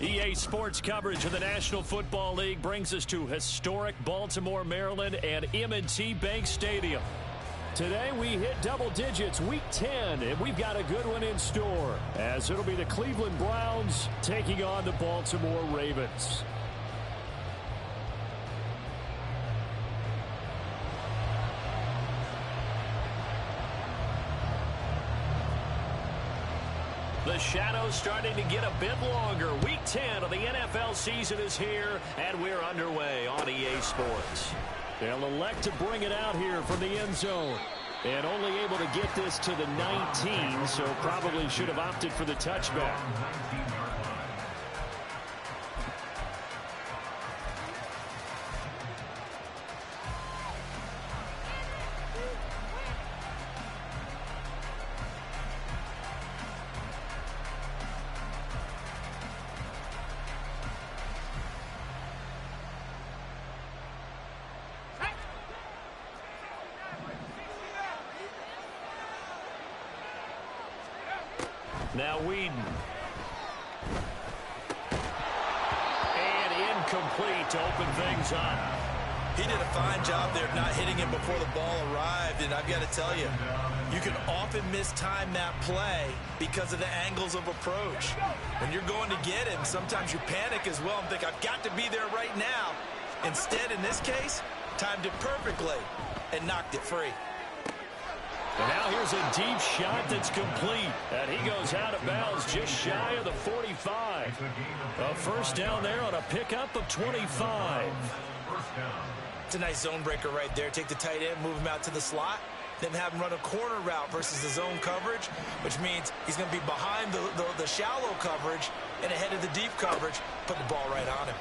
EA Sports coverage of the National Football League brings us to historic Baltimore, Maryland, and M&T Bank Stadium. Today we hit double digits, Week 10, and we've got a good one in store, as it'll be the Cleveland Browns taking on the Baltimore Ravens. The shadow's starting to get a bit longer. Week 10 of the NFL season is here, and we're underway on EA Sports. They'll elect to bring it out here from the end zone. And only able to get this to the 19, so probably should have opted for the touchback. Now Whedon. And incomplete to open things up. He did a fine job there of not hitting him before the ball arrived, and I've got to tell you, you can often mistime that play because of the angles of approach. When you're going to get him, sometimes you panic as well and think, I've got to be there right now. Instead, in this case, timed it perfectly and knocked it free. And now here's a deep shot that's complete. And he goes out of bounds just shy of the 45. A first down there on a pickup of 25. It's a nice zone breaker right there. Take the tight end, move him out to the slot, then have him run a corner route versus the zone coverage, which means he's going to be behind the shallow coverage and ahead of the deep coverage. Put the ball right on him.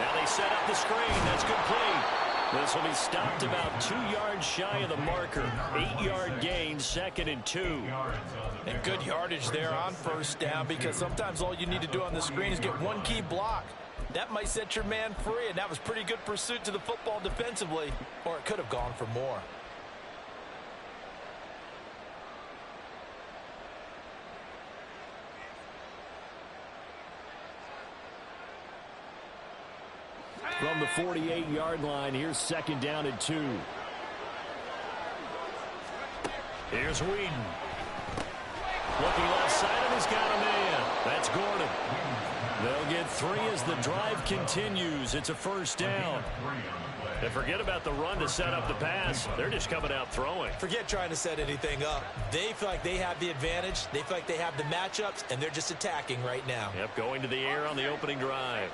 Now they set up the screen. That's complete. This will be stopped about 2 yards shy of the marker. 8-yard gain, 2nd and 2. And good yardage there on first down, because sometimes all you need to do on the screen is get one key block. That might set your man free, and that was pretty good pursuit to the football defensively, or it could have gone for more. From the 48-yard line, here's 2nd down and 2. Here's Whedon. Looking left side, and he's got a man. That's Gordon. They'll get 3 as the drive continues. It's a first down. And forget about the run to set up the pass. They're just coming out throwing. Forget trying to set anything up. They feel like they have the advantage. They feel like they have the matchups, and they're just attacking right now. Yep, going to the air on the opening drive.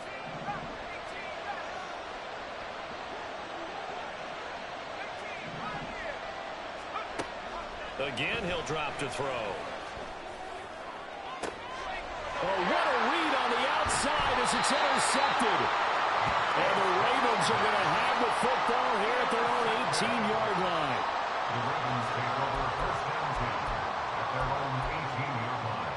Again, he'll drop to throw. Oh, what a read on the outside as it's intercepted. And the Ravens are going to have the football here at their own 18-yard line. The Ravens take over first down at their own 18-yard line.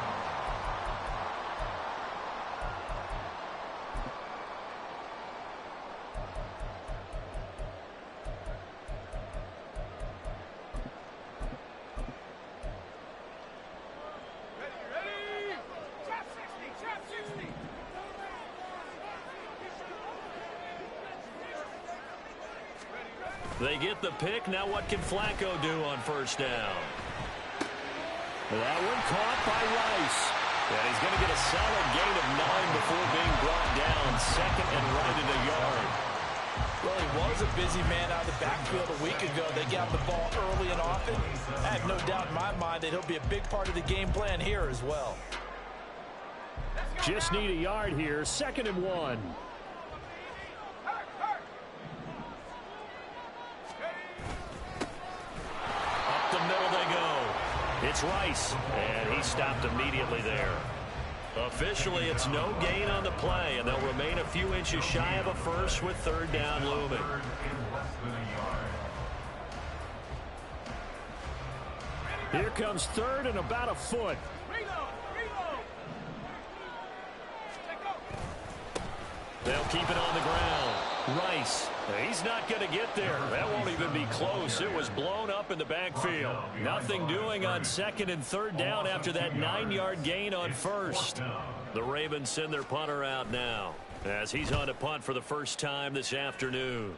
They get the pick. Now what can Flacco do on first down? That one caught by Rice. And he's going to get a solid gain of 9 before being brought down. 2nd and right at a yard. Well, he was a busy man out of the backfield a week ago. They got the ball early and often. I have no doubt in my mind that he'll be a big part of the game plan here as well. Just need a yard here. 2nd and 1. It's Rice, and he stopped immediately there. Officially, it's no gain on the play, and they'll remain a few inches shy of a first with 3rd down looming. Here comes 3rd and about a foot. They'll keep it on the ground. Rice. He's not going to get there. That won't even be close. It was blown up in the backfield. Nothing doing on second and third down after that 9-yard gain on first. The Ravens send their punter out now as he's on to punt for the first time this afternoon.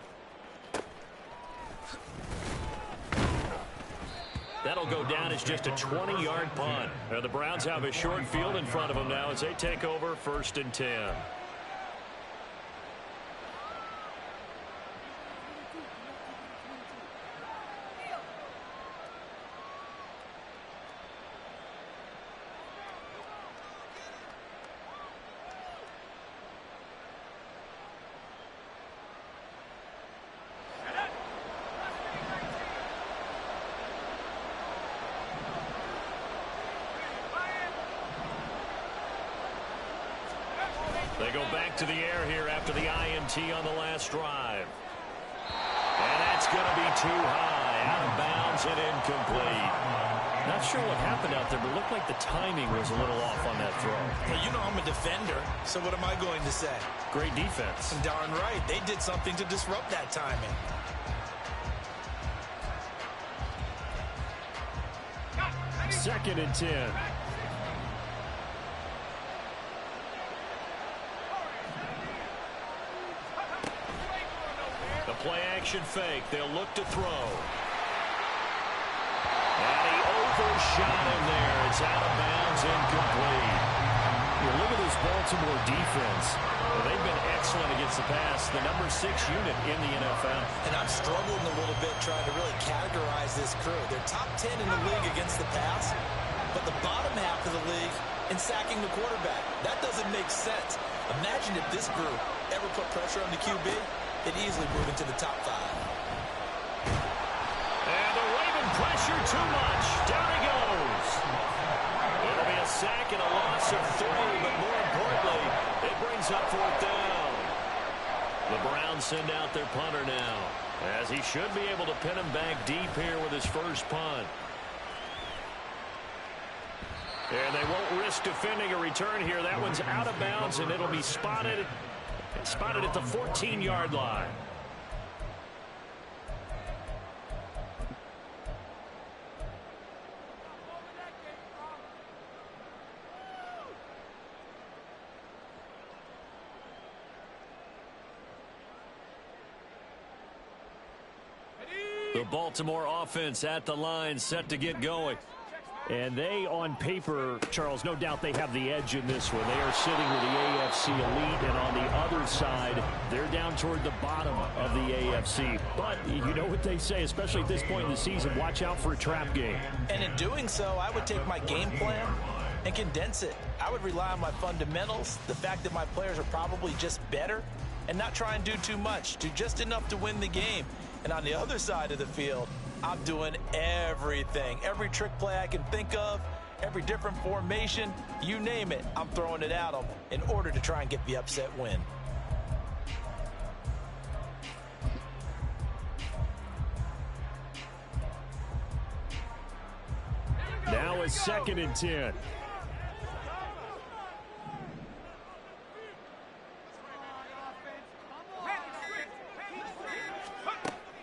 That'll go down as just a 20-yard punt. Now the Browns have a short field in front of them now as they take over 1st and 10. They go back to the air here after the INT on the last drive. And that's going to be too high, out of bounds and incomplete. Not sure what happened out there, but it looked like the timing was a little off on that throw. Well, you know I'm a defender, so what am I going to say? Great defense. And darn right, they did something to disrupt that timing. Second and 10. Play action fake. They'll look to throw. And he overshot him there. It's out of bounds, incomplete. You look at this Baltimore defense. Well, they've been excellent against the pass. The number 6 unit in the NFL. And I'm struggling a little bit trying to really categorize this crew. They're top 10 in the league against the pass, but the bottom half of the league in sacking the quarterback. That doesn't make sense. Imagine if this group ever put pressure on the QB. They'd easily move into the top 5. And the Raven pressure too much. Down he goes. It'll be a sack and a loss of 3, but more importantly, it brings up 4th down. The Browns send out their punter now, as he should be able to pin him back deep here with his first punt. And they won't risk defending a return here. That one's out of bounds, and it'll be spotted at the 14-yard line. The Baltimore offense at the line, set to get going. And they, on paper, Charles, no doubt they have the edge in this one. They are sitting with the AFC elite, and on the other side, they're down toward the bottom of the AFC. But you know what they say, especially at this point in the season, watch out for a trap game. And in doing so, I would take my game plan and condense it. I would rely on my fundamentals, the fact that my players are probably just better, and not try and do too much, do just enough to win the game. And on the other side of the field, I'm doing everything. Every trick play I can think of, every different formation, you name it, I'm throwing it at them in order to try and get the upset win. Now it's 2nd and 10.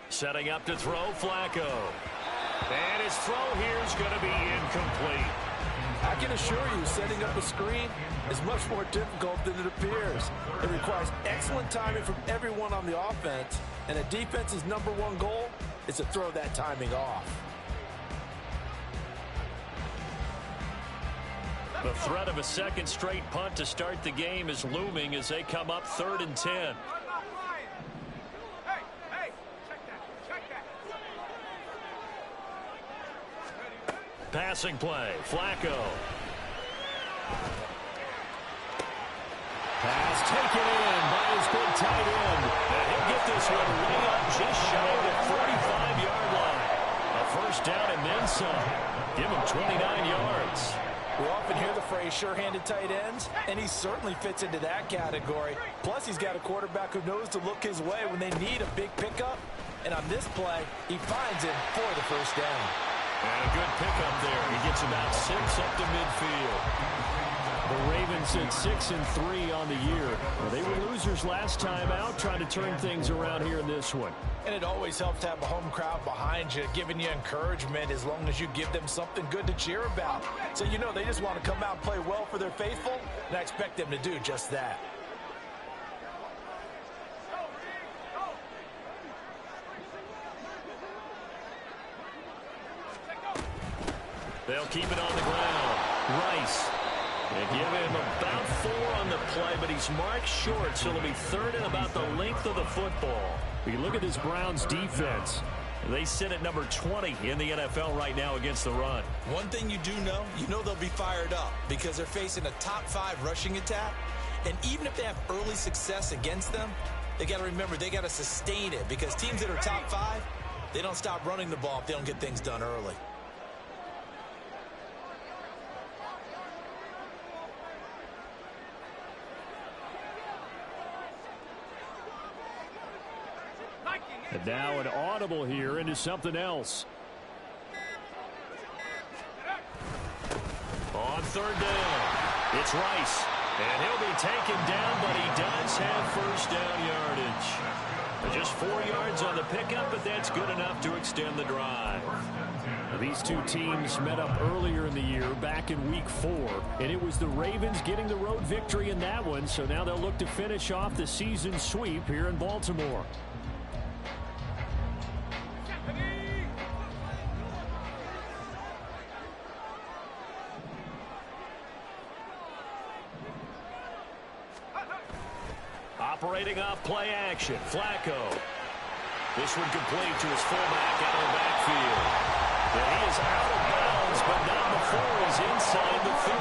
Setting up to throw, Flacco. And his throw here is going to be incomplete. I can assure you, setting up a screen is much more difficult than it appears. It requires excellent timing from everyone on the offense, and a defense's #1 goal is to throw that timing off. The threat of a second straight punt to start the game is looming as they come up 3rd and 10. Passing play, Flacco. Pass taken in by his big tight end. And he'll get this one way up just shy of the 45-yard line. A first down and then some. Give him 29 yards. We often hear the phrase sure-handed tight ends, and he certainly fits into that category. Plus, he's got a quarterback who knows to look his way when they need a big pickup. And on this play, he finds him for the first down. And a good pickup there. He gets about 6 up to midfield. The The Ravens at 6-3 on the year. Well, they were losers last time out, trying to turn things around here in this one. And it always helps to have a home crowd behind you, giving you encouragement as long as you give them something good to cheer about. So you know they just want to come out and play well for their faithful, and I expect them to do just that. They'll keep it on the ground. Rice. They give him about 4 on the play, but he's marked short, so it'll be third and about the length of the football. We can look at this Browns defense. They sit at number 20 in the NFL right now against the run. One thing you know they'll be fired up because they're facing a top 5 rushing attack. And even if they have early success against them, they got to remember they got to sustain it because teams that are top 5, they don't stop running the ball if they don't get things done early. And now an audible here into something else. On third down, it's Rice. And he'll be taken down, but he does have first down yardage. Just 4 yards on the pickup, but that's good enough to extend the drive. These two teams met up earlier in the year, back in week 4, and it was the Ravens getting the road victory in that one, so now they'll look to finish off the season sweep here in Baltimore. Operating off play action, Flacco. This one complete to his fullback out of the backfield. And he is out of bounds, but not before he's inside the 30.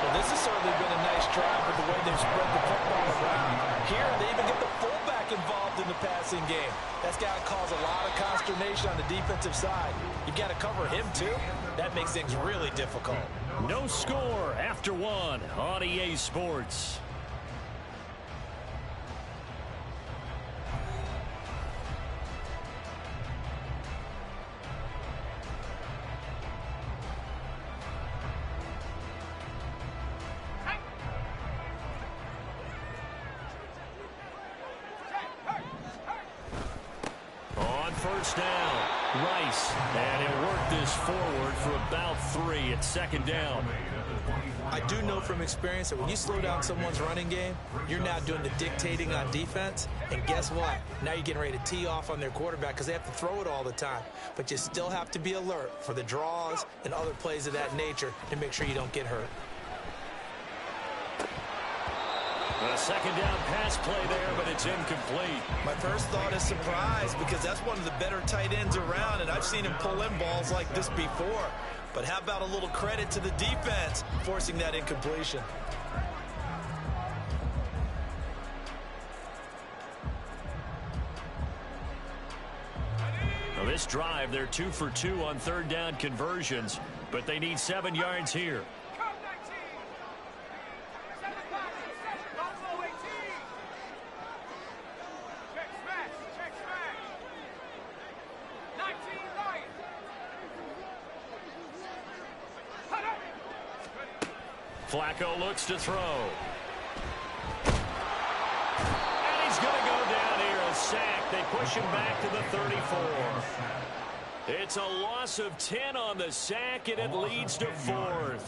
Well, this has certainly been a nice drive with the way they've spread the football around. Here, they even get the fullback involved in the passing game. That's got to cause a lot of consternation on the defensive side. You've got to cover him, too. That makes things really difficult. No score after 1 on EA Sports. First down, Rice, and he'll work this forward for about 3 at second down. I do know from experience that when you slow down someone's running game, you're now doing the dictating on defense, and guess what? Now you're getting ready to tee off on their quarterback because they have to throw it all the time. But you still have to be alert for the draws and other plays of that nature to make sure you don't get hurt. A second down pass play there, but it's incomplete. My first thought is surprise because that's one of the better tight ends around, and I've seen him pull in balls like this before. But how about a little credit to the defense forcing that incompletion? Now this drive, they're 2 for 2 on third down conversions, but they need 7 yards here. Flacco looks to throw. And he's going to go down here, a sack. They push him back to the 34. It's a loss of 10 on the sack, and it leads to 4th.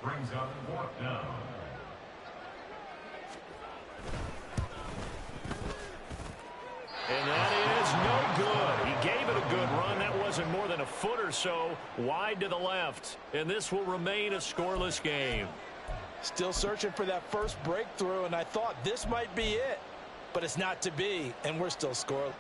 Brings up 4th down. And that is no good. He gave it a good run. That wasn't more than a foot or so wide to the left. And this will remain a scoreless game. Still searching for that first breakthrough, and I thought this might be it. But it's not to be, and we're still scoreless.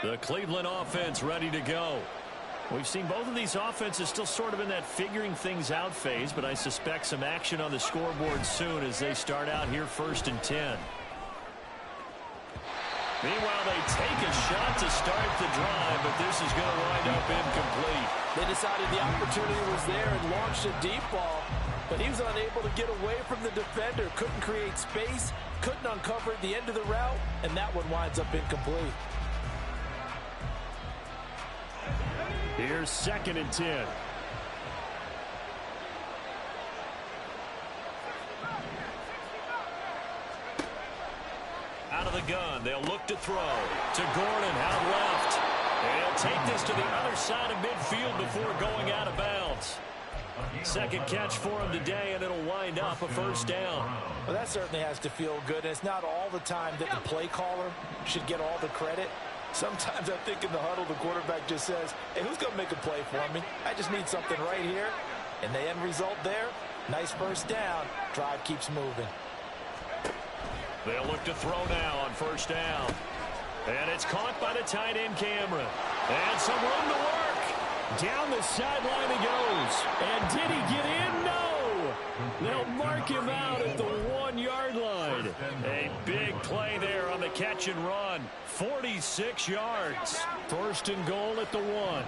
The Cleveland offense ready to go. We've seen both of these offenses still sort of in that figuring things out phase, but I suspect some action on the scoreboard soon as they start out here 1st and 10. Meanwhile, they take a shot to start the drive, but this is going to wind up incomplete. They decided the opportunity was there and launched a deep ball, but he was unable to get away from the defender, couldn't create space, couldn't uncover at the end of the route, and that one winds up incomplete. Here's 2nd and 10. Out of the gun, they'll look to throw. To Gordon, out left. And he'll take this to the other side of midfield before going out of bounds. Second catch for him today, and it'll wind up a first down. Well, that certainly has to feel good. And it's not all the time that the play caller should get all the credit. Sometimes I think in the huddle, the quarterback just says, hey, who's going to make a play for me? I just need something right here. And the end result there, nice first down. Drive keeps moving. They'll look to throw now on first down. And it's caught by the tight end Cameron. And some room to work. Down the sideline he goes. And did he get in? No. They'll mark him out at the 1-yard line. A big play there on the catch and run. 46 yards. First and goal at the 1.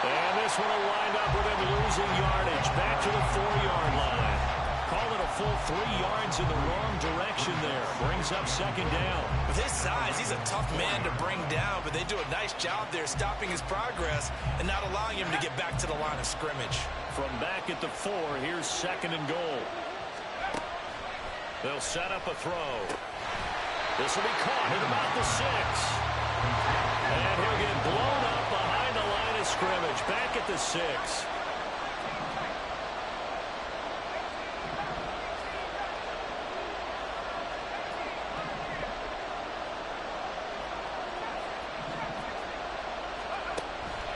And this one will wind up with him losing yardage. Back to the 4-yard line. Call it a full 3 yards in the wrong direction there. Brings up second down. With his size, he's a tough man to bring down, but they do a nice job there stopping his progress and not allowing him to get back to the line of scrimmage. From back at the 4, here's second and goal. They'll set up a throw. This will be caught at about the 6. And he'll get blown up behind the line of scrimmage. Back at the 6.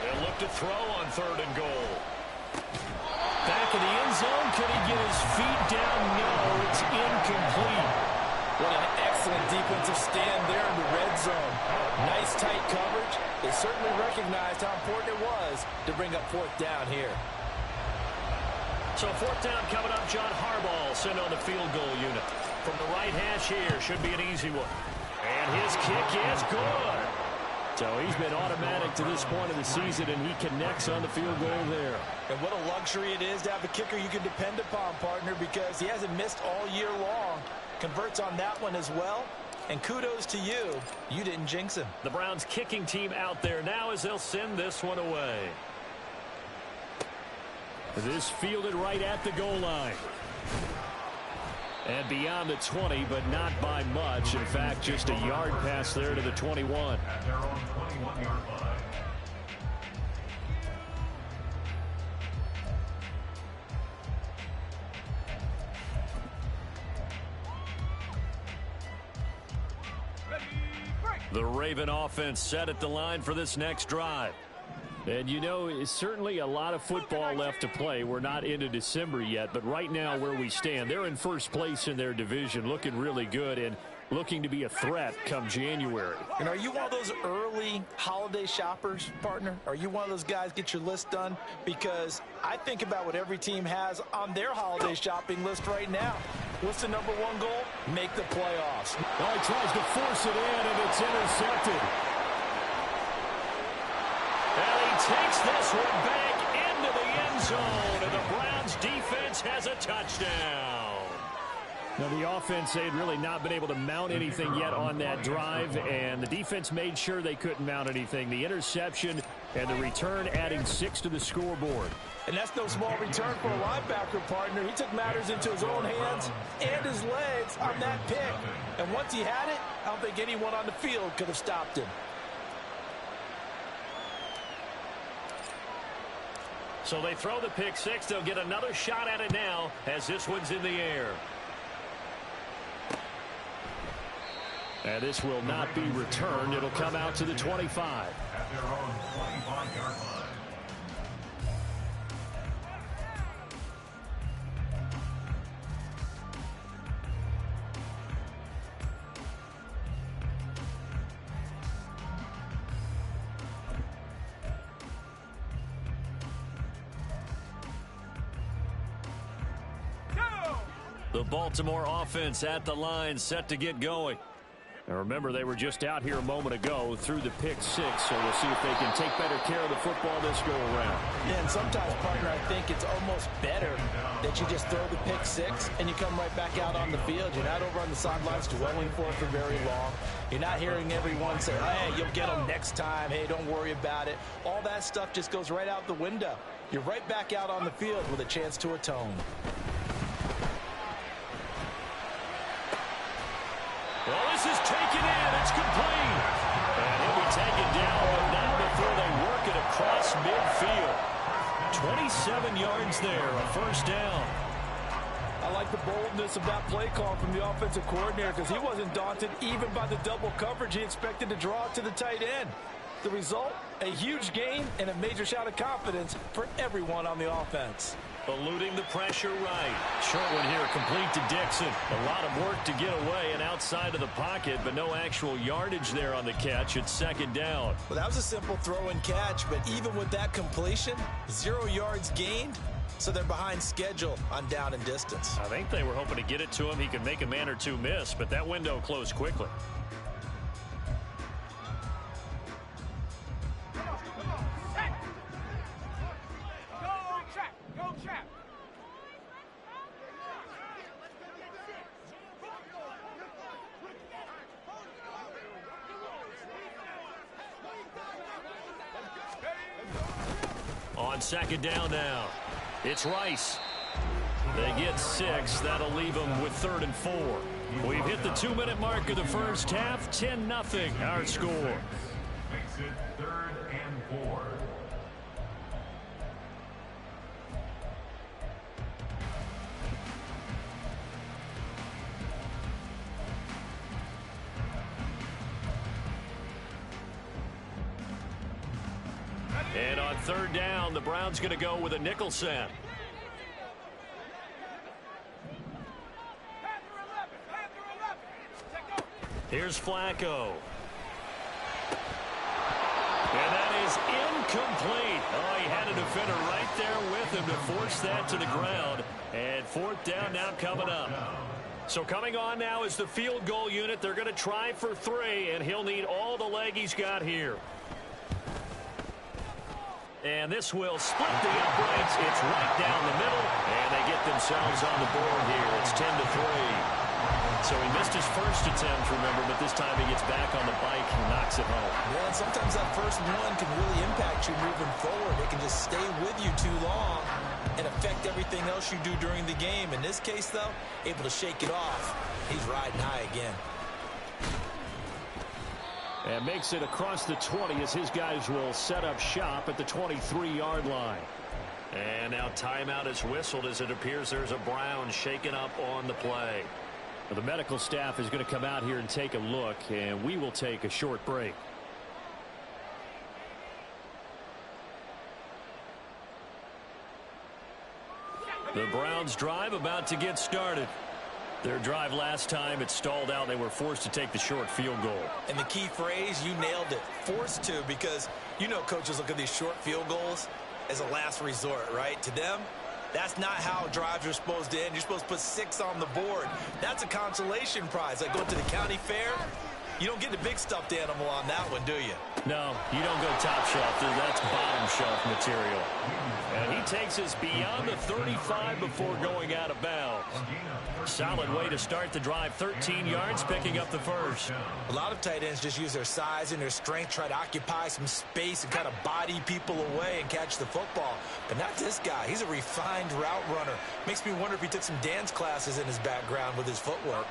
They'll look to throw on third and goal. Back in the end zone. Could he get his feet down? No, it's incomplete. What an excellent defensive stand there in the red zone. Nice tight coverage. They certainly recognized how important it was to bring up fourth down here. So fourth down coming up. John Harbaugh sent on the field goal unit. From the right hash here, should be an easy one. And his kick is good. So he's been automatic to this point of the season, and he connects on the field goal there. And what a luxury it is to have a kicker you can depend upon, partner, because he hasn't missed all year long. Converts on that one as well. And kudos to you. You didn't jinx him. The Browns kicking team out there now as they'll send this one away. This fielded right at the goal line. And beyond the 20, but not by much. In fact, just a yard pass there to the 21. At their own 21-yard line. The Raven offense set at the line for this next drive. And, you know, it's certainly a lot of football left to play. We're not into December yet, but right now where we stand, they're in first place in their division, looking really good and looking to be a threat come January. And are you one of those early holiday shoppers, partner? Are you one of those guys get your list done? Because I think about what every team has on their holiday shopping list right now. What's the number one goal? Make the playoffs. Well, he tries to force it in, and it's intercepted. And he takes this one back into the end zone, and the Browns defense has a touchdown. Now, the offense, they had really not been able to mount anything yet on that drive, and the defense made sure they couldn't mount anything. The interception and the return adding 6 to the scoreboard. And that's no small return for a linebacker, partner. He took matters into his own hands and his legs on that pick. And once he had it, I don't think anyone on the field could have stopped him. So they throw the pick 6. They'll get another shot at it now as this one's in the air. And this will not be returned. It'll come out to the 25. At their own 25-yard line. The Baltimore offense at the line, set to get going. And remember, they were just out here a moment ago through the pick six, so we'll see if they can take better care of the football this go-around. Yeah, and sometimes, partner, I think it's almost better that you just throw the pick six and you come right back out on the field. You're not over on the sidelines dwelling for it for very long. You're not hearing everyone say, hey, you'll get them next time. Hey, don't worry about it. All that stuff just goes right out the window. You're right back out on the field with a chance to atone. Well, this is taken in. It's complete. And he'll be taken down, but not before they work it across midfield. 27 yards there, a first down. I like the boldness of that play call from the offensive coordinator because he wasn't daunted even by the double coverage he expected to draw to the tight end. The result, a huge gain and a major shout of confidence for everyone on the offense. Eluding the pressure right. Short one here, complete to Dixon. A lot of work to get away and outside of the pocket, but no actual yardage there on the catch. It's second down. Well, that was a simple throw and catch, but even with that completion, 0 yards gained, so they're behind schedule on down and distance. I think they were hoping to get it to him. He could make a man or two miss, but that window closed quickly. On second down now, it's Rice. They get 6. That'll leave them with 3rd and 4. We've hit the 2-minute mark of the first half. 10-0 our score. Makes it 3rd and 4. And on 3rd down, the Browns going to go with a nickel set. Here's Flacco. And that is incomplete. Oh, he had a defender right there with him to force that to the ground. And 4th down now coming up. So coming on now is the field goal unit. They're going to try for 3, and he'll need all the leg he's got here. And this will split the uprights. It's right down the middle, and they get themselves on the board here. It's 10-3. So he missed his first attempt, remember, but this time he gets back on the bike and knocks it home. Yeah, and sometimes that first one can really impact you moving forward. It can just stay with you too long and affect everything else you do during the game. In this case, though, able to shake it off. He's riding high again. And makes it across the 20 as his guys will set up shop at the 23-yard line. And now timeout is whistled as it appears there's a Brown shaken up on the play. Well, the medical staff is going to come out here and take a look, and we will take a short break. The Browns drive about to get started. Their drive last time, it stalled out. They were forced to take the short field goal. And the key phrase, you nailed it, forced to, because you know coaches look at these short field goals as a last resort, right? To them, that's not how drives are supposed to end. You're supposed to put 6 on the board. That's a consolation prize. Like going to the county fair, you don't get the big stuffed animal on that one, do you? No, you don't go top shelf. That's bottom shelf material. And he takes us beyond the 35 before going out of bounds. Solid way to start the drive. 13 yards, picking up the first. A lot of tight ends just use their size and their strength, try to occupy some space and kind of body people away and catch the football. But not this guy. He's a refined route runner. Makes me wonder if he took some dance classes in his background with his footwork.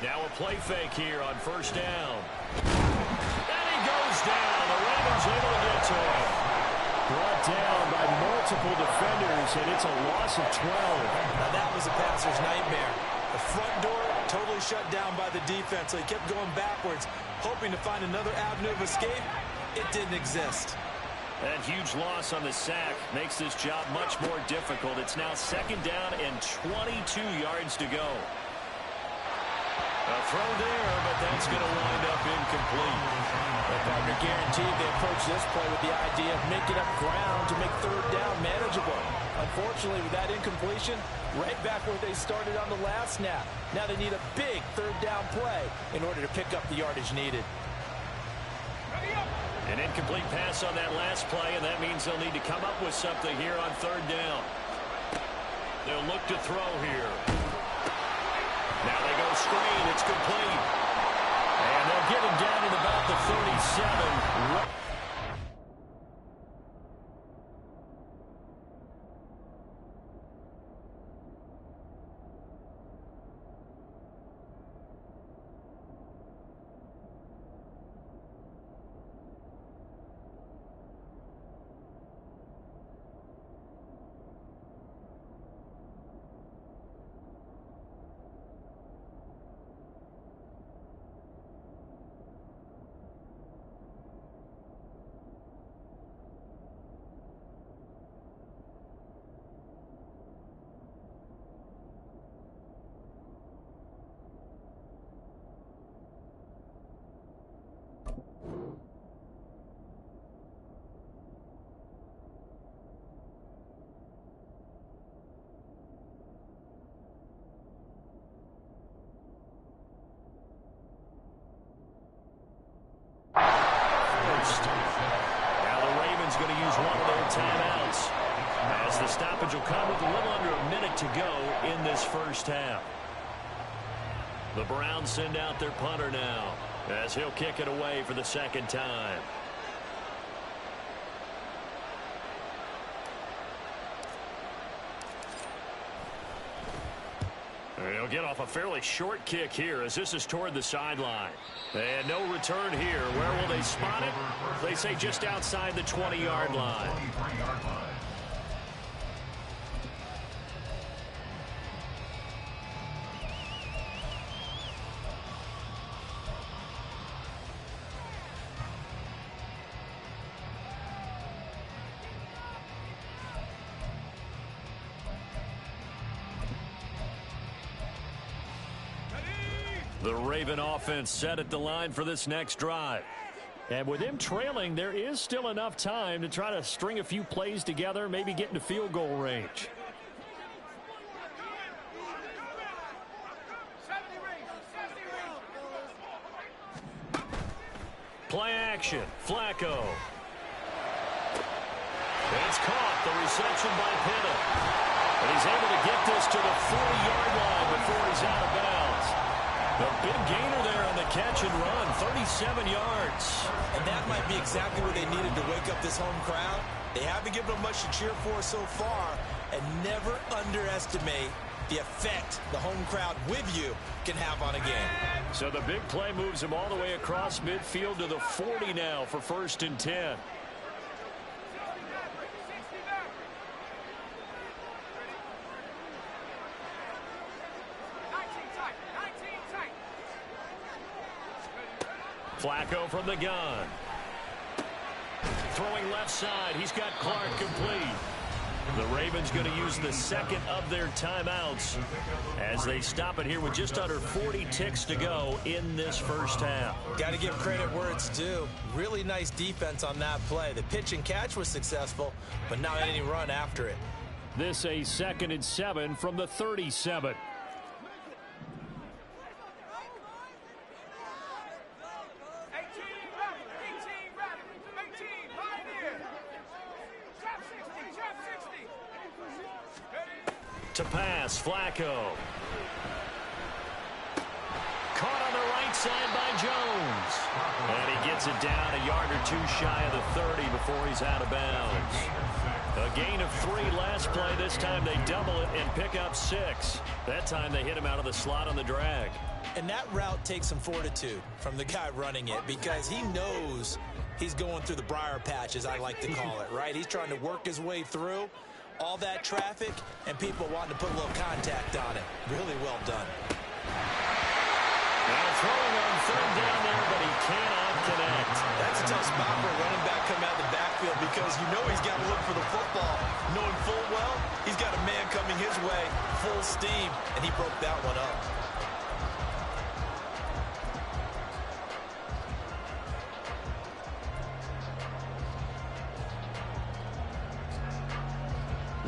Now a play fake here on first down. And he goes down. The Ravens able to get to him. Brought down by multiple defenders, and it's a loss of 12. Now that was a passer's nightmare. The front door totally shut down by the defense, so he kept going backwards, hoping to find another avenue of escape. It didn't exist. That huge loss on the sack makes this job much more difficult. It's now second down and 22 yards to go. A throw there, but that's going to wind up incomplete. The partner guaranteed they approach this play with the idea of making up ground to make 3rd down manageable. unfortunately, with that incompletion, right back where they started on the last snap. Now they need a big third down play in order to pick up the yardage needed. An incomplete pass on that last play, and that means they'll need to come up with something here on third down. They'll look to throw here. Now they go screen. It's complete. And they'll get him down at about the 37. Now the Ravens going to use one of their timeouts, as the stoppage will come with a little under a minute to go in this first half. The Browns send out their punter now, as he'll kick it away for the second time. He'll get off a fairly short kick here, as this is toward the sideline. And no return here. Where will they spot it? They say just outside the 20-yard line. The Raven offense set at the line for this next drive. And with them trailing, there is still enough time to try to string a few plays together, maybe get into field goal range. Play action. Flacco. It's caught. The reception by Pitta. And he's able to get this to the 40-yard line before he's out of bounds. A big gainer there on the catch and run, 37 yards. And that might be exactly what they needed to wake up this home crowd. They haven't given them much to cheer for so far, and never underestimate the effect the home crowd with you can have on a game. So the big play moves them all the way across midfield to the 40 now for 1st and 10. Flacco from the gun. Throwing left side. He's got Clark complete. The Ravens going to use the second of their timeouts as they stop it here with just under 40 ticks to go in this first half. Got to give credit where it's due. Really nice defense on that play. The pitch and catch was successful, but not any run after it. This a 2nd and 7 from the 37. To pass, Flacco. Caught on the right side by Jones. And he gets it down a yard or two shy of the 30 before he's out of bounds. A gain of 3 last play. This time they double it and pick up 6. That time they hit him out of the slot on the drag. And that route takes some fortitude from the guy running it, because he knows he's going through the briar patch, as I like to call it, right? He's trying to work his way through all that traffic and people wanting to put a little contact on it. Really well done. Now throwing on third down there, but he cannot connect. That's a tough spot for a running back coming out of the backfield, because you know he's got to look for the football, knowing full well he's got a man coming his way full steam, and he broke that one up.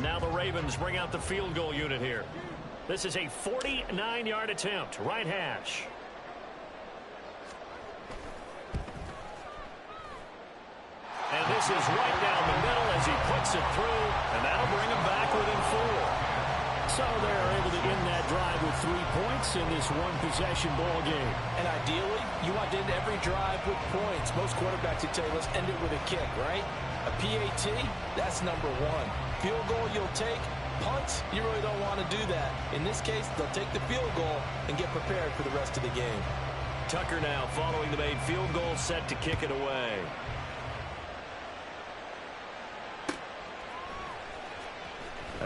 Now the Ravens bring out the field goal unit here. This is a 49-yard attempt, right hash. And this is right down the middle as he puts it through, and that'll bring him back within 4. So they're able to end that drive with 3 points in this one-possession ball game. And ideally, you want to end every drive with points. Most quarterbacks would tell you, let's end it with a kick, right? A PAT, that's number 1. Field goal you'll take. Punts, you really don't want to do that. In this case, they'll take the field goal and get prepared for the rest of the game. Tucker now following the made field goal, set to kick it away.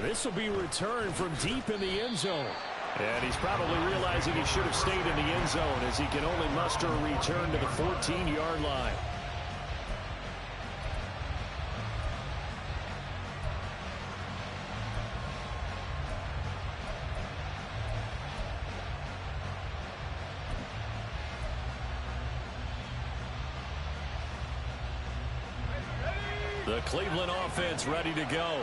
This will be returned from deep in the end zone. And he's probably realizing he should have stayed in the end zone as he can only muster a return to the 14-yard line. The Cleveland offense ready to go.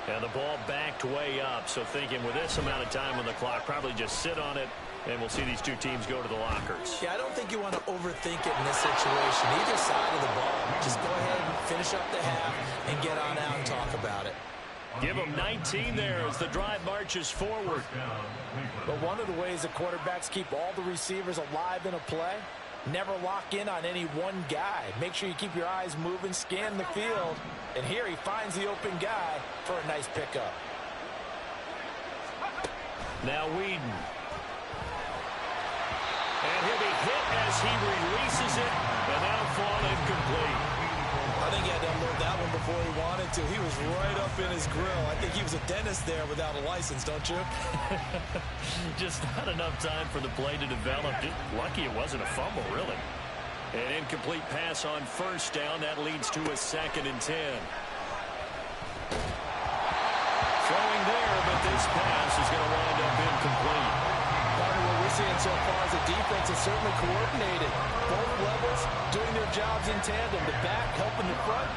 And the ball backed way up, so thinking with this amount of time on the clock, probably just sit on it, and we'll see these two teams go to the lockers. Yeah, I don't think you want to overthink it in this situation. Either side of the ball, just go ahead and finish up the half and get on out and talk about it. Give them 19 there as the drive marches forward. But one of the ways the quarterbacks keep all the receivers alive in a play, never lock in on any one guy. Make sure you keep your eyes moving, scan the field. And here he finds the open guy for a nice pickup. Now Whedon. And he'll be hit as he releases it, and that'll fall incomplete. I think he had to unload that one before he wanted to. He was right up in his grill. I think he was a dentist there without a license, don't you? Just not enough time for the play to develop. Just lucky it wasn't a fumble, really. An incomplete pass on first down. That leads to a 2nd and 10. Throwing there, but this pass is going to wind up incomplete. Part of what we're seeing so far is the defense is certainly coordinated. Both levels doing their jobs in tandem. The back helping the front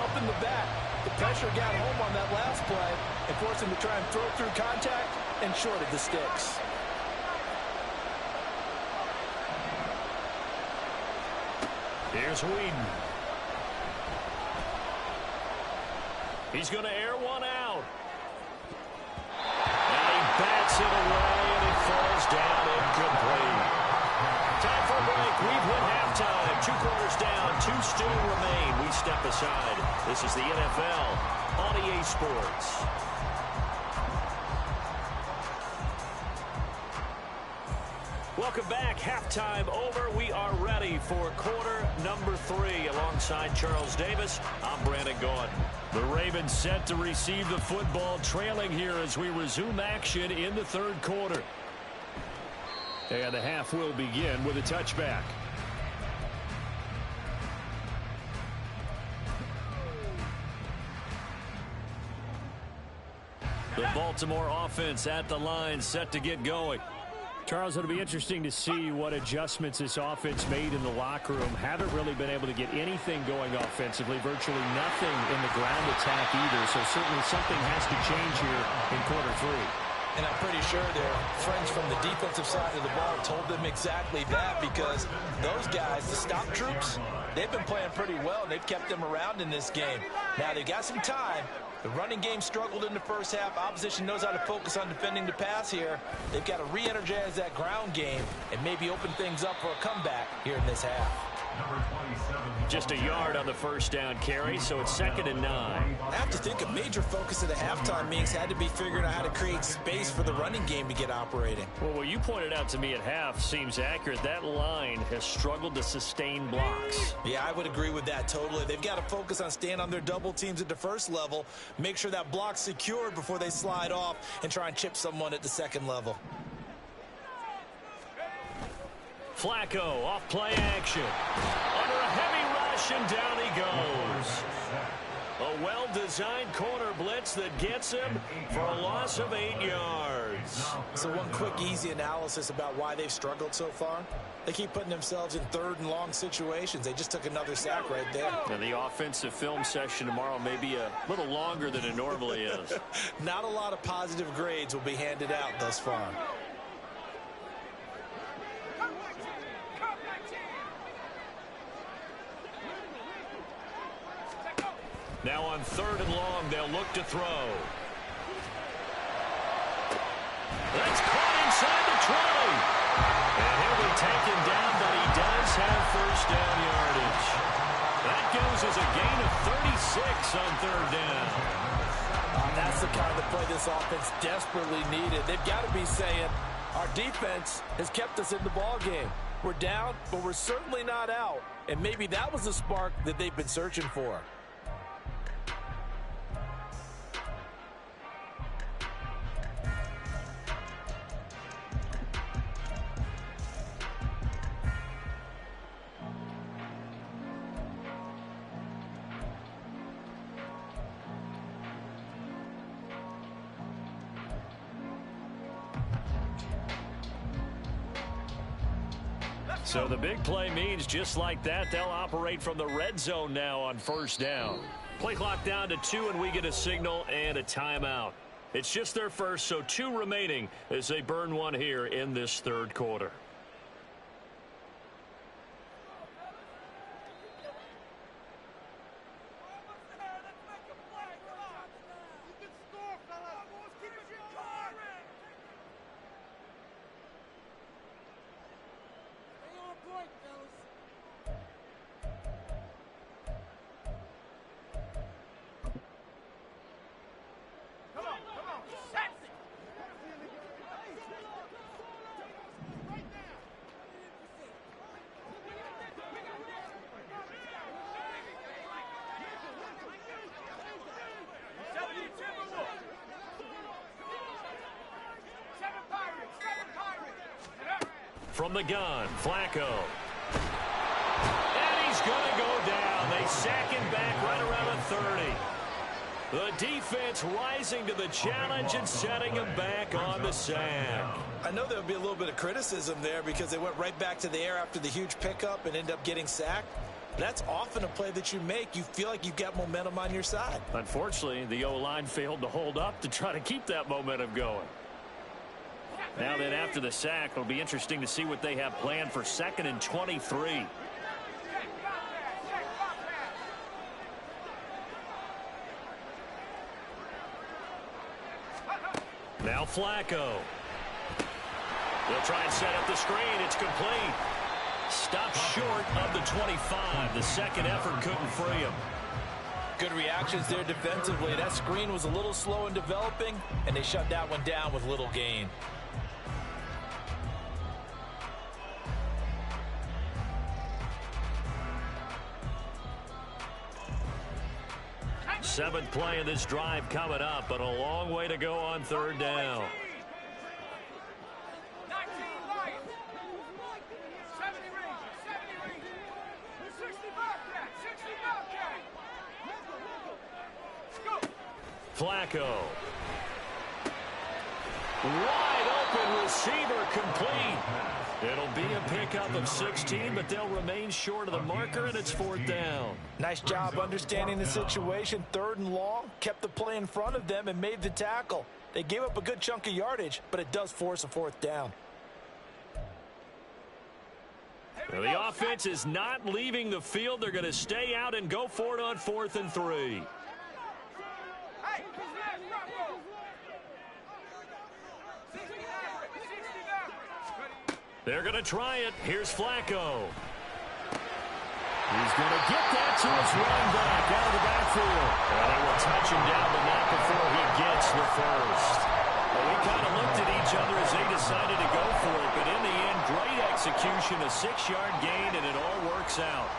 helping the back. The pressure got home on that last play and forced him to try and throw through contact and shorted the sticks. Here's Whedon. He's going to air one out. And he bats it away, and it falls down incomplete. Time for a break. We've hit halftime. 2 quarters down, 2 still remain. We step aside. This is the NFL on EA Sports. Welcome back. Halftime over. We are ready for quarter number 3. Alongside Charles Davis, I'm Brandon Gaudin. The Ravens set to receive the football, trailing here as we resume action in the 3rd quarter. And the half will begin with a touchback. The Baltimore offense at the line, set to get going. Charles, it'll be interesting to see what adjustments this offense made in the locker room. Haven't really been able to get anything going offensively, virtually nothing in the ground attack either. So certainly something has to change here in quarter 3. And I'm pretty sure their friends from the defensive side of the ball told them exactly that, because those guys, the stop troops, they've been playing pretty well, and they've kept them around in this game. Now they've got some time. The running game struggled in the first half. Opposition knows how to focus on defending the pass here. They've got to re-energize that ground game and maybe open things up for a comeback here in this half. Just a yard on the first down carry, so it's 2nd and 9. I have to think a major focus of the halftime meetings had to be figuring out how to create space for the running game to get operating. Well, what you pointed out to me at half seems accurate. That line has struggled to sustain blocks. Yeah, I would agree with that totally. They've got to focus on staying on their double teams at the first level, make sure that block's secured before they slide off and try and chip someone at the second level. Flacco off play action. Under a heavy rush, and down he goes. A a well-designed corner blitz that gets him for a loss of 8 yards. So one quick, easy analysis about why they've struggled so far. They keep putting themselves in third and long situations. They just took another sack right there. And the offensive film session tomorrow may be a little longer than it normally is. Not a lot of positive grades will be handed out thus far. Now on third and long, they'll look to throw. That's caught inside the 20. And he'll be taken down, but he does have first down yardage. That goes as a gain of 36 on third down. That's the kind of play this offense desperately needed. They've got to be saying, our defense has kept us in the ball game. We're down, but we're certainly not out. And maybe that was the spark that they've been searching for. So the big play means just like that, they'll operate from the red zone now on first down. Play clock down to 2, and we get a signal and a timeout. It's just their first, so 2 remaining as they burn one here in this third quarter. From the gun, Flacco. And he's going to go down. They sack him back right around the 30. The defense rising to the challenge and setting him back on the sack. I know there'll be a little bit of criticism there because they went right back to the air after the huge pickup and ended up getting sacked. That's often a play that you make. You feel like you've got momentum on your side. Unfortunately, the O-line failed to hold up to try to keep that momentum going. Now then, after the sack, it'll be interesting to see what they have planned for 2nd and 23. Now Flacco. They'll try and set up the screen. It's complete. Stopped short of the 25. The second effort couldn't free him. Good reactions there defensively. That screen was a little slow in developing, and they shut that one down with little gain. Seventh play of this drive coming up, but a long way to go on third down. Flacco. Wide open receiver complete. It'll be a pickup of 16, but they'll remain short of the marker, and it's 4th down. Nice job understanding the situation. 3rd and long, kept the play in front of them and made the tackle. They gave up a good chunk of yardage, but it does force a 4th down. Well, the offense is not leaving the field. They're going to stay out and go for it on 4th and 3. They're going to try it. Here's Flacco. He's going to get that to his running back out of the backfield. And they will touch him down, but not before he gets the first. Well, we kind of looked at each other as they decided to go for it, but in the end, great execution, a 6-yard gain, and it all works out.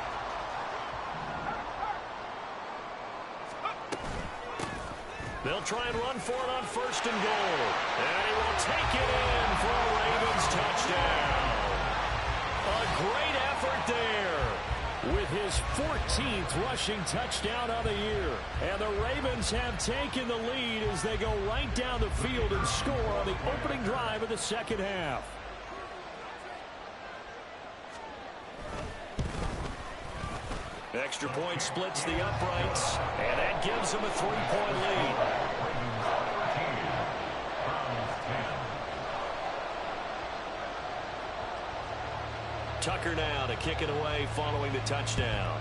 They'll try and run for it on 1st and goal. And he will take it in for a Ravens touchdown. A great effort there with his 14th rushing touchdown of the year. And the Ravens have taken the lead as they go right down the field and score on the opening drive of the second half. Extra point splits the uprights, and that gives them a 3-point lead. Tucker now to kick it away following the touchdown.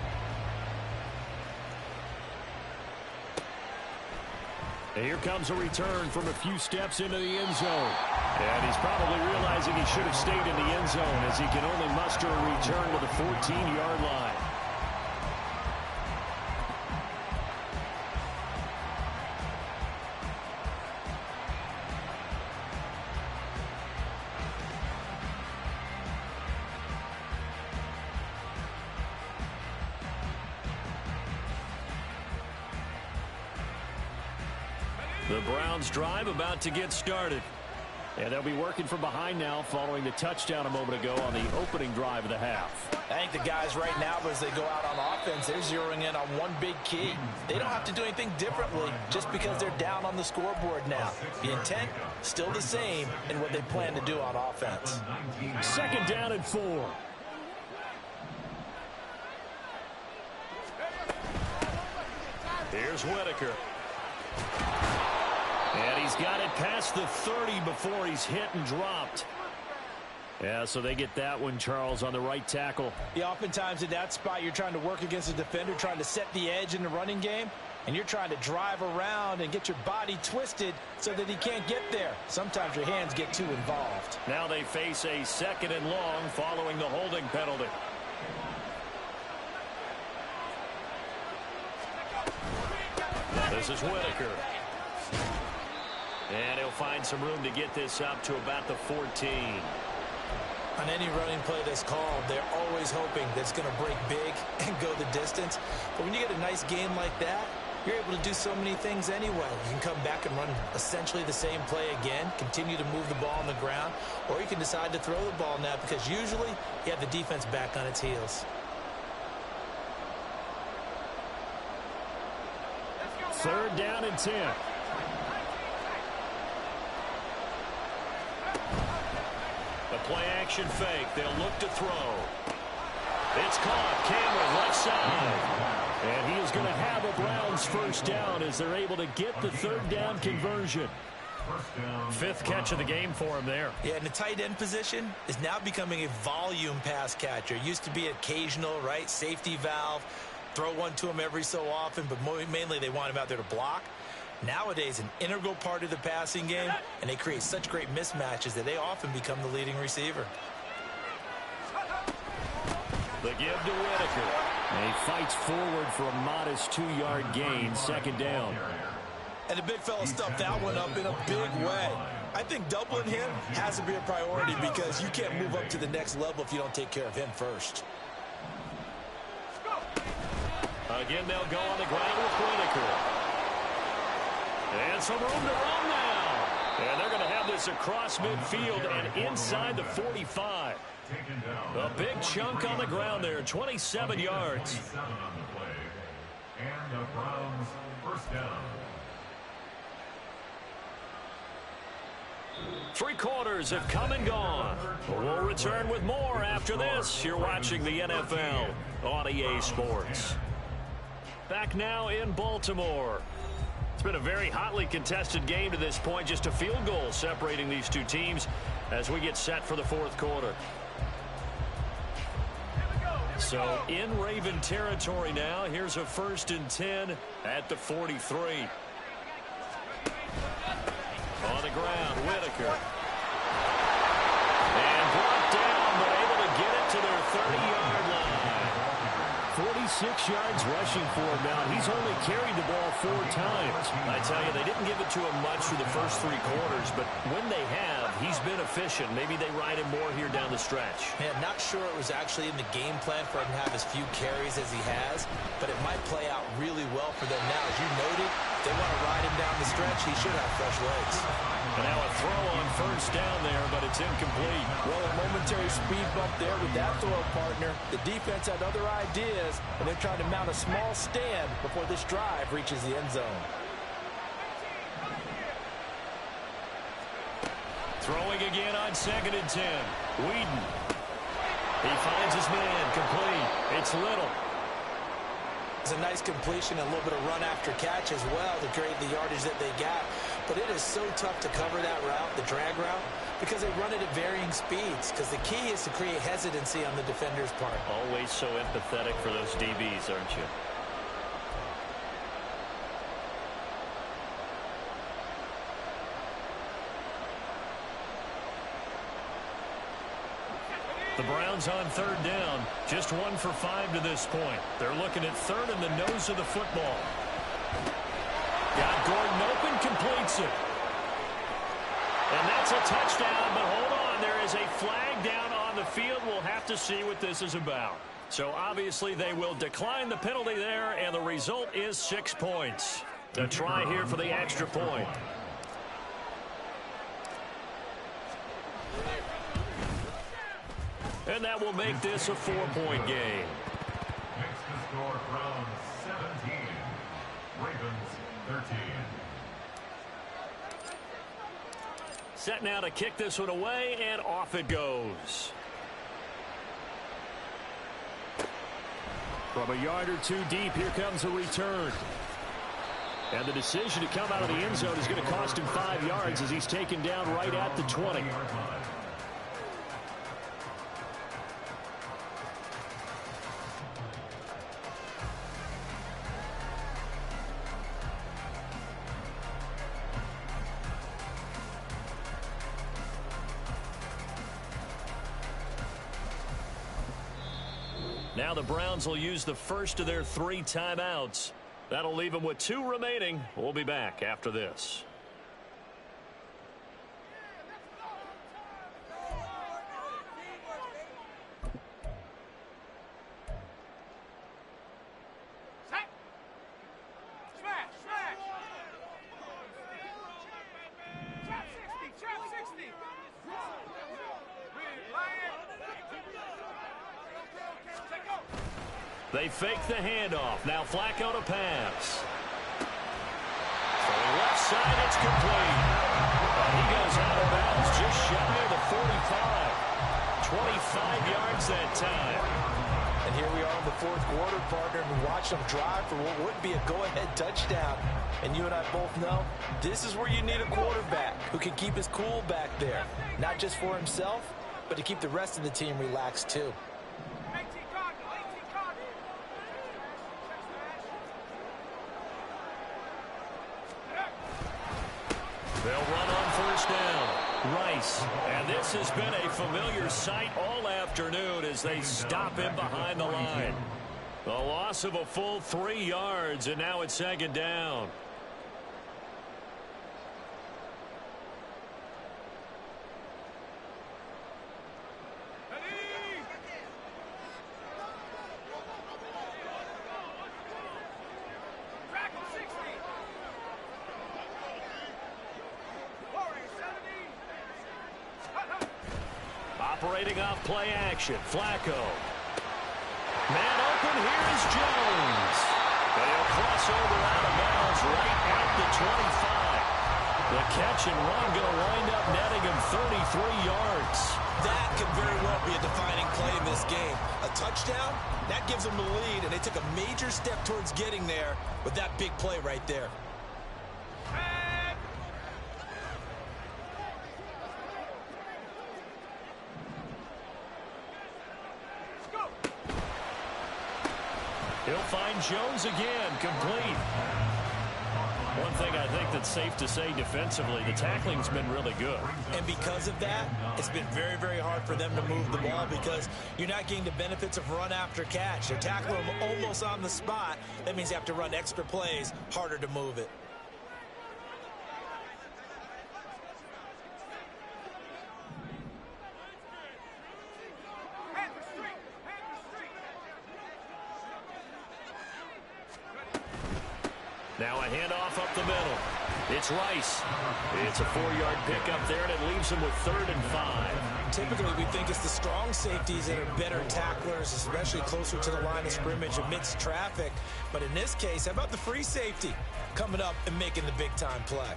And here comes a return from a few steps into the end zone. And he's probably realizing he should have stayed in the end zone as he can only muster a return to the 14-yard line. The Browns drive about to get started. And they'll be working from behind now following the touchdown a moment ago on the opening drive of the half. I think the guys right now, as they go out on offense, they're zeroing in on one big key. They don't have to do anything differently just because they're down on the scoreboard now. The intent, still the same in what they plan to do on offense. Second down and 4. Here's Whitaker. And he's got it past the 30 before he's hit and dropped. Yeah, so they get that one, Charles, on the right tackle. Yeah, oftentimes in that spot, you're trying to work against a defender, trying to set the edge in the running game, and you're trying to drive around and get your body twisted so that he can't get there. Sometimes your hands get too involved. Now they face a 2nd and long following the holding penalty. This is Whitaker. And he'll find some room to get this up to about the 14. On any running play that's called, they're always hoping that it's going to break big and go the distance. But when you get a nice game like that, you're able to do so many things anyway. You can come back and run essentially the same play again, continue to move the ball on the ground, or you can decide to throw the ball now because usually you have the defense back on its heels. Third down and 10. The play action fake. They'll look to throw. It's caught. Cameron left side. And he is going to have a Browns first down as they're able to get the third down conversion. 5th catch of the game for him there. Yeah, and the tight end position is now becoming a volume pass catcher. It used to be occasional, right? Safety valve. Throw one to him every so often, but mainly they want him out there to block. Nowadays, an integral part of the passing game, and they create such great mismatches that they often become the leading receiver. The give to Whitaker. And he fights forward for a modest 2-yard gain, 2nd down. And the big fella stuffed that one up in a big way. I think doubling him has to be a priority because you can't move up to the next level if you don't take care of him first. Again, they'll go on the ground with Whitaker. And some room to run now. And they're going to have this across midfield and inside the 45. A big chunk on the ground there, 27 yards. And the Browns first down. 3 quarters have come and gone. We'll return with more after this. You're watching the NFL on EA Sports. Back now in Baltimore. It's been a very hotly contested game to this point. Just a field goal separating these two teams as we get set for the 4th quarter. So in Raven territory now. Here's a 1st and 10 at the 43. On the ground, Whitaker. And brought down, but able to get it to their 30-yard line. 46 yards rushing for him now. He's only carried the ball 4 times. I tell you, they didn't give it to him much for the first 3 quarters, but when they have, he's been efficient. Maybe they ride him more here down the stretch. Man, not sure it was actually in the game plan for him to have as few carries as he has, but it might play out really well for them now. As you noted, if they want to ride him down the stretch, he should have fresh legs. And now a throw on first down there, but it's incomplete. Well, a momentary speed bump there with that throw, partner. The defense had other ideas, and they're trying to mount a small stand before this drive reaches the end zone. Throwing again on 2nd and 10. Whedon. He finds his man. Complete. It's Little. It's a nice completion, a little bit of run after catch as well to create the yardage that they got. But it is so tough to cover that route, the drag route, because they run it at varying speeds. Because the key is to create hesitancy on the defender's part. Always so empathetic for those DBs, aren't you? The Browns on 3rd down. Just 1 for 5 to this point. They're looking at 3rd in the nose of the football. Got Gordon open, completes it. And that's a touchdown, but hold on. There is a flag down on the field. We'll have to see what this is about. So obviously they will decline the penalty there, and the result is 6 points. The try here for the extra point. And that will make this a 4-point game. Makes the score from 17. Ravens 13. Set now to kick this one away, and off it goes. From a yard or two deep, here comes a return. And the decision to come out of the end zone is going to cost him 5 yards as he's taken down right at the 20. Now the Browns will use the first of their 3 timeouts. That'll leave them with 2 remaining. We'll be back after this. They fake the handoff. Now Flacco to pass. From left side, it's complete. And he goes out of bounds just shy of the 45. 25 yards that time. And here we are in the 4th quarter, partner, and we watch them drive for what would be a go-ahead touchdown. And you and I both know this is where you need a quarterback who can keep his cool back there. Not just for himself, but to keep the rest of the team relaxed too. They'll run on first down. Rice. And this has been a familiar sight all afternoon as they stop him behind the line. The loss of a full 3 yards, and now it's 2nd down. Operating off play action. Flacco. Man open. Here is Jones. They'll cross over out of bounds right at the 25. The catch and run going to wind up netting him 33 yards. That could very well be a defining play in this game. A touchdown, that gives them the lead, and they took a major step towards getting there with that big play right there. He'll find Jones again, complete. One thing I think that's safe to say defensively, the tackling's been really good. And because of that, it's been very, very hard for them to move the ball because you're not getting the benefits of run after catch. They're tackling them almost on the spot. That means you have to run extra plays, harder to move it. Now a handoff up the middle. It's Rice. It's a 4-yard pickup there, and it leaves him with 3rd and 5. Typically, we think it's the strong safeties that are better tacklers, especially closer to the line of scrimmage amidst traffic. But in this case, how about the free safety coming up and making the big-time play?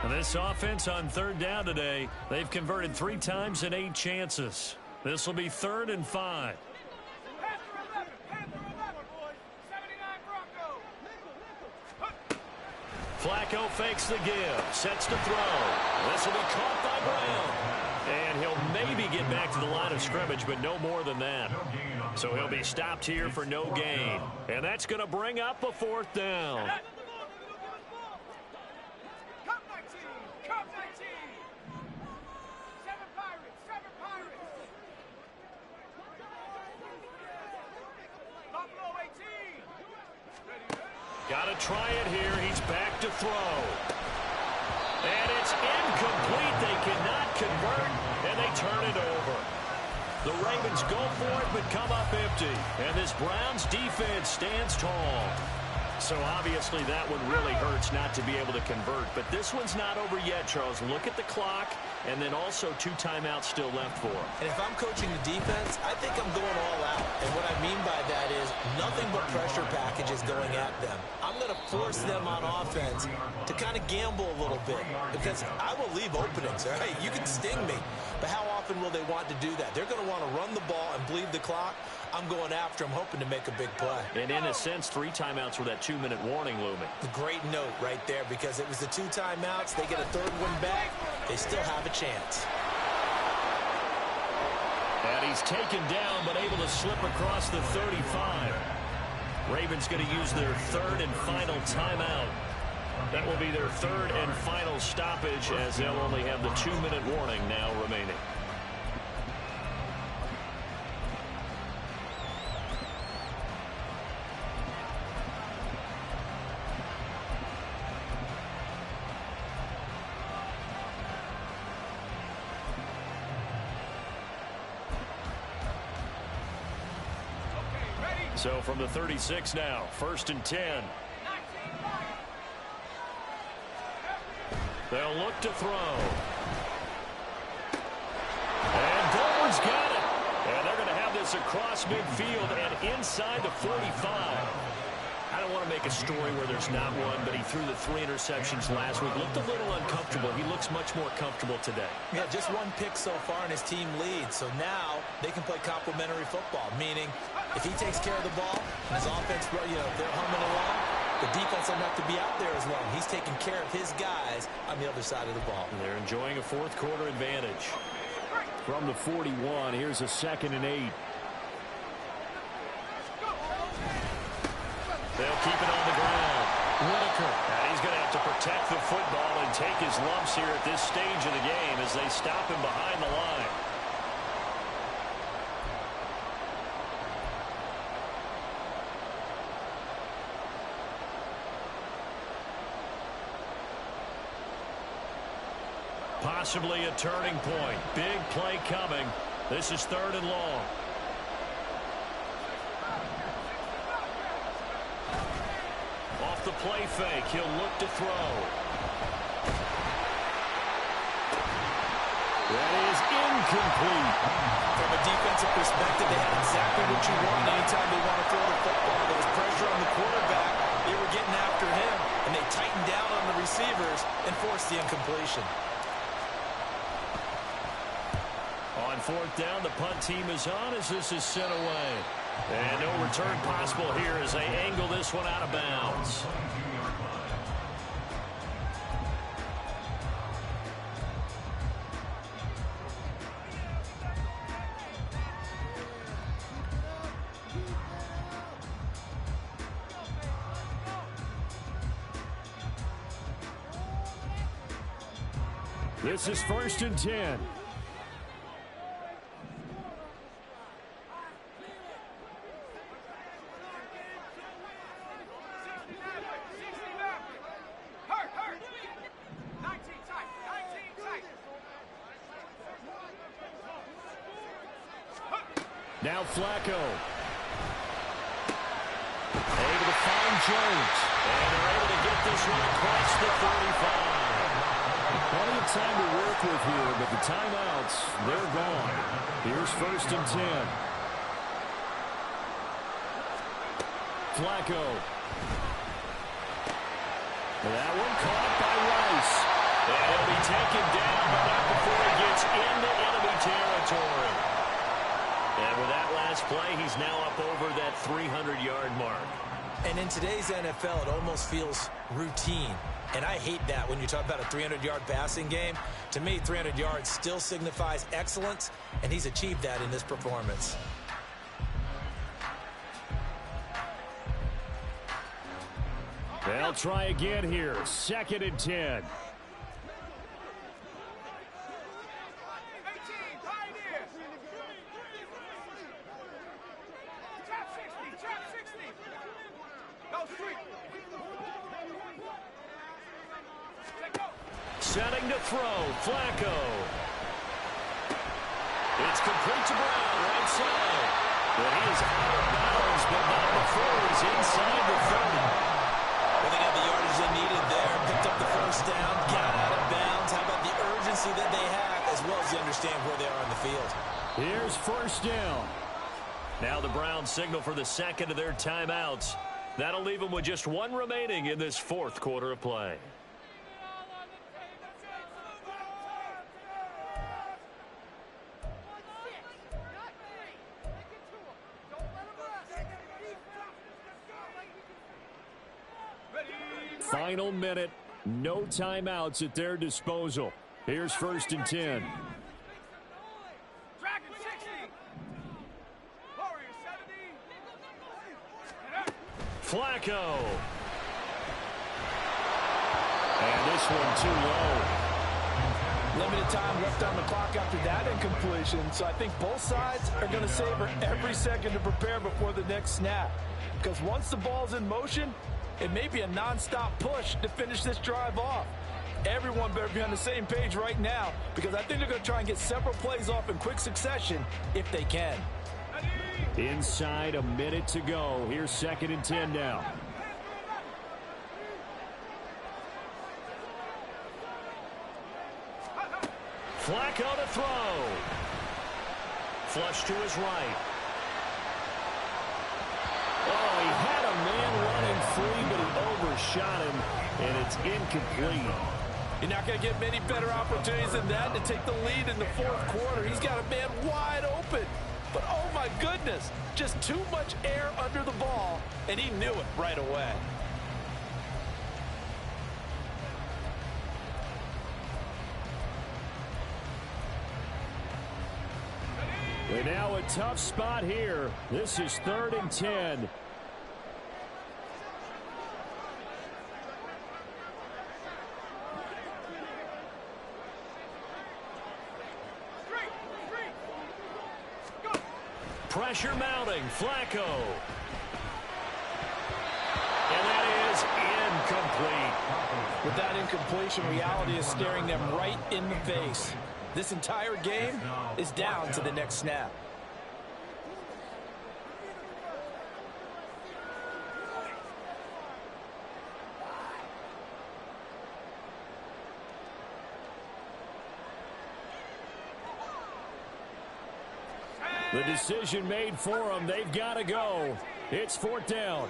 This offense on 3rd down today, they've converted 3 times in 8 chances. This will be 3rd and 5. Flacco fakes the give, sets to throw. This will be caught by Brown. And he'll maybe get back to the line of scrimmage, but no more than that. So he'll be stopped here for no gain. And that's going to bring up a 4th down. Got to try it here. He's back to throw. And it's incomplete. They cannot convert, and they turn it over. The Ravens go for it, but come up empty. And this Browns defense stands tall. So obviously that one really hurts not to be able to convert. But this one's not over yet, Charles. Look at the clock, and then also 2 timeouts still left for them. And if I'm coaching the defense, I think I'm going all out. And what I mean by that is nothing but pressure packages going at them. I'm going to force them on offense to kind of gamble a little bit because I will leave openings. All right, you can sting me, but how often will they want to do that? They're going to want to run the ball and bleed the clock. I'm going after them, hoping to make a big play. And in a sense, 3 timeouts with that 2-minute warning looming. A great note right there because it was the 2 timeouts. They get a 3rd one back. They still have a chance. And he's taken down, but able to slip across the 35. Ravens going to use their 3rd and final timeout. That will be their 3rd and final stoppage as they'll only have the 2-minute warning now remaining. So from the 36 now, 1st and 10. They'll look to throw. And Bowman's got it. And they're going to have this across midfield and inside the 45. I don't want to make a story where there's not one, but he threw the 3 interceptions last week. Looked a little uncomfortable. He looks much more comfortable today. Yeah, just 1 pick so far and his team leads. So now they can play complementary football, meaning if he takes care of the ball and his offense, they're humming along, the defense doesn't have to be out there as long. He's taking care of his guys on the other side of the ball. And they're enjoying a 4th quarter advantage. From the 41, here's a 2nd and 8. They'll keep it on the ground. Whitaker. And he's going to have to protect the football and take his lumps here at this stage of the game as they stop him behind the line. Possibly a turning point. Big play coming. This is 3rd and long. Off the play fake, he'll look to throw. That is incomplete. From a defensive perspective, they had exactly what you want anytime they want to throw the football. There was pressure on the quarterback. They were getting after him, and they tightened down on the receivers and forced the incompletion. On 4th down, the punt team is on as this is sent away. And no return possible here as they angle this one out of bounds. This is 1st and 10. Now Flacco. Able to find Jones. And they're able to get this one across the 35. Plenty of time to work with here, but the timeouts, they're gone. Here's 1st and 10. Flacco. That one caught by Rice. And he'll be taken down, but not before he gets into enemy territory. And with that last play, he's now up over that 300-yard mark. And in today's NFL, it almost feels routine. And I hate that when you talk about a 300-yard passing game. To me, 300 yards still signifies excellence, and he's achieved that in this performance. They'll try again here. 2nd and 10. Setting to throw, Flacco. It's complete to Brown, right side. But he is out of bounds, but not before he's inside the 30. Well, they got the yardage they needed there, picked up the 1st down, got out of bounds. How about the urgency that they have, as well as they understand where they are on the field? Here's 1st down. Now the Browns signal for the 2nd of their timeouts. That'll leave them with just 1 remaining in this 4th quarter of play. Final minute, no timeouts at their disposal. Here's 1st and 10. Flacco. And this one too low. Limited time left on the clock after that incompletion, so I think both sides are going to savor every second to prepare before the next snap. Because once the ball's in motion, it may be a non-stop push to finish this drive off. Everyone better be on the same page right now, because I think they're going to try and get several plays off in quick succession if they can. Inside a minute to go. Here's 2nd and 10 now. Flacco to throw. Flush to his right. Oh, he had a man running free, but he overshot him, and it's incomplete. You're not going to get many better opportunities than that to take the lead in the 4th quarter. He's got a man wide open. But, oh, my goodness, just too much air under the ball, and he knew it right away. And now a tough spot here. This is 3rd and 10. Pressure mounting, Flacco. And that is incomplete. With that incompletion, reality is staring them right in the face. This entire game is down to the next snap. The decision made for them. They've got to go. It's 4th down.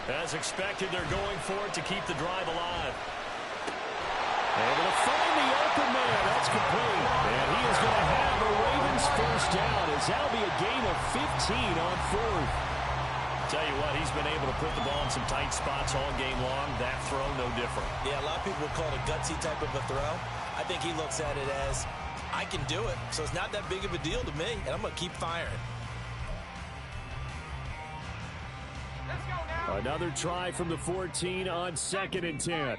As expected, they're going for it to keep the drive alive. Able to find the open man. That's complete. And he is going to have a Ravens 1st down, as that'll be a gain of 15 on 4th. Tell you what, he's been able to put the ball in some tight spots all game long. That throw, no different. Yeah, a lot of people would call it a gutsy type of a throw. I think he looks at it as, I can do it, so it's not that big of a deal to me, and I'm going to keep firing. Another try from the 14 on 2nd and 10.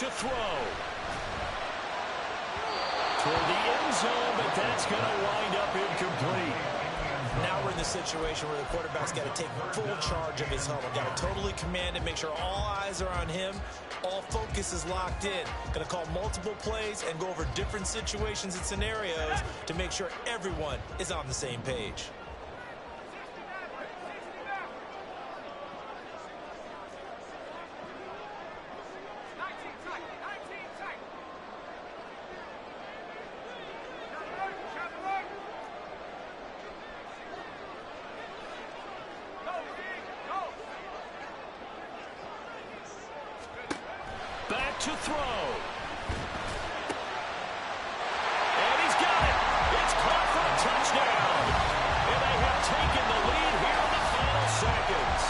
to throw. Toward the end zone, but that's going to wind up incomplete. Now we're in the situation where the quarterback's got to take full charge of his huddle. Got to totally command it, make sure all eyes are on him. All focus is locked in. Going to call multiple plays and go over different situations and scenarios to make sure everyone is on the same page. To throw. And he's got it. It's caught for a touchdown. And they have taken the lead here in the final seconds.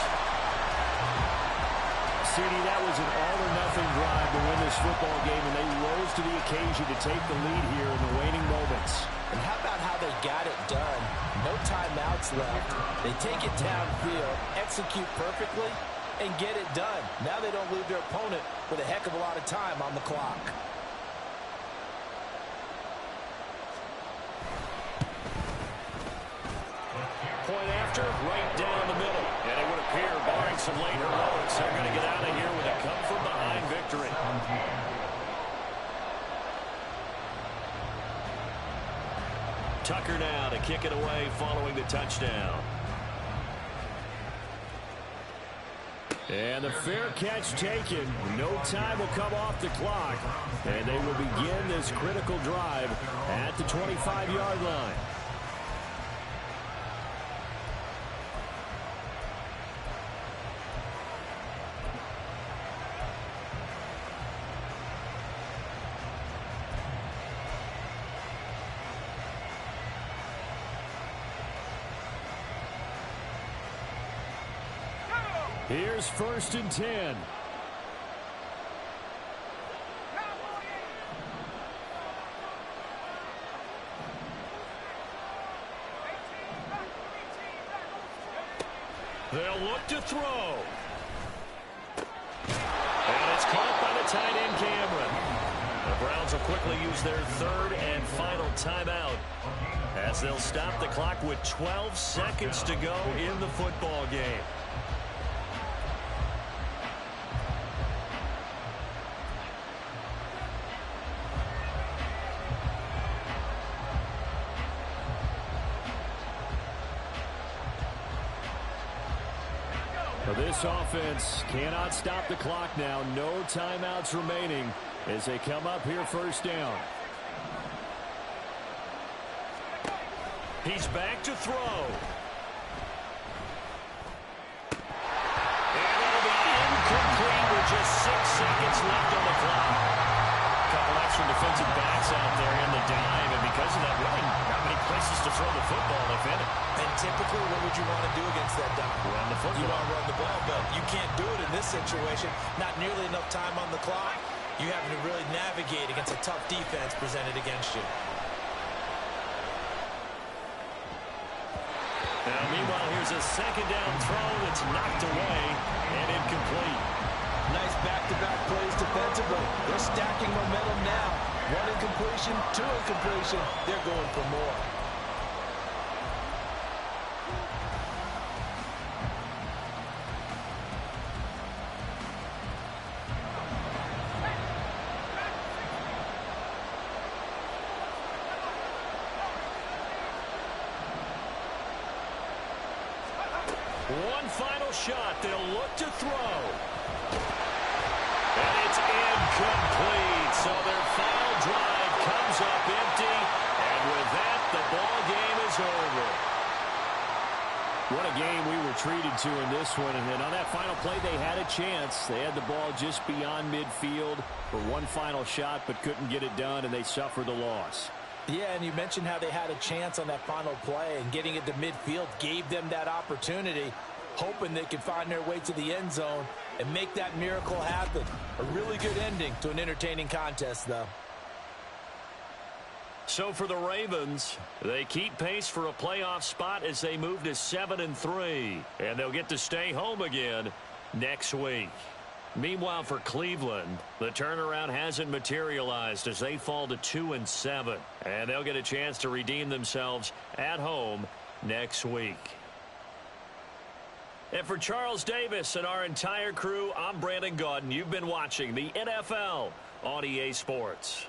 CD, that was an all-or-nothing drive to win this football game, and they rose to the occasion to take the lead here in the waning moments. And how about how they got it done? No timeouts left. They take it downfield, execute perfectly, and get it done. Now they don't leave their opponent with a heck of a lot of time on the clock. Point after, right down the middle. And it would appear, barring some late heroics, they're going to get out of here with a come-from-behind victory. Tucker now to kick it away following the touchdown. And the fair catch taken. No time will come off the clock. And they will begin this critical drive at the 25-yard line. Here's 1st and 10. They'll look to throw. And it's caught by the tight end Cameron. The Browns will quickly use their 3rd and final timeout as they'll stop the clock with 12 seconds to go in the football game. This offense cannot stop the clock now. No timeouts remaining as they come up here 1st down. He's back to throw. And it'll be incomplete with just 6 seconds left on the clock. A couple extra defensive backs out there in the dime, and because of that, really not many places to throw the football, if any. And typically, what would you want to do against that dime? Run the football. You want to run the ball, but you can't do it in this situation. Not nearly enough time on the clock. You have to really navigate against a tough defense presented against you. Now, meanwhile, here's a 2nd down throw that's knocked away and incomplete. Nice back-to-back plays defensively. They're stacking momentum now. 1 incompletion, 2 incompletion. They're going for more. One final shot. They'll look to throw. And it's incomplete. So their final drive comes up empty. And with that, the ball game is over. What a game we were treated to in this one. And then on that final play, they had a chance. They had the ball just beyond midfield for one final shot, but couldn't get it done, and they suffered the loss. Yeah, and you mentioned how they had a chance on that final play, and getting it to midfield gave them that opportunity, hoping they could find their way to the end zone and make that miracle happen. A really good ending to an entertaining contest, though. So for the Ravens, they keep pace for a playoff spot as they move to 7-3, and they'll get to stay home again next week. Meanwhile, for Cleveland, the turnaround hasn't materialized as they fall to 2-7. And they'll get a chance to redeem themselves at home next week. And for Charles Davis and our entire crew, I'm Brandon Gaudin. You've been watching the NFL on EA Sports.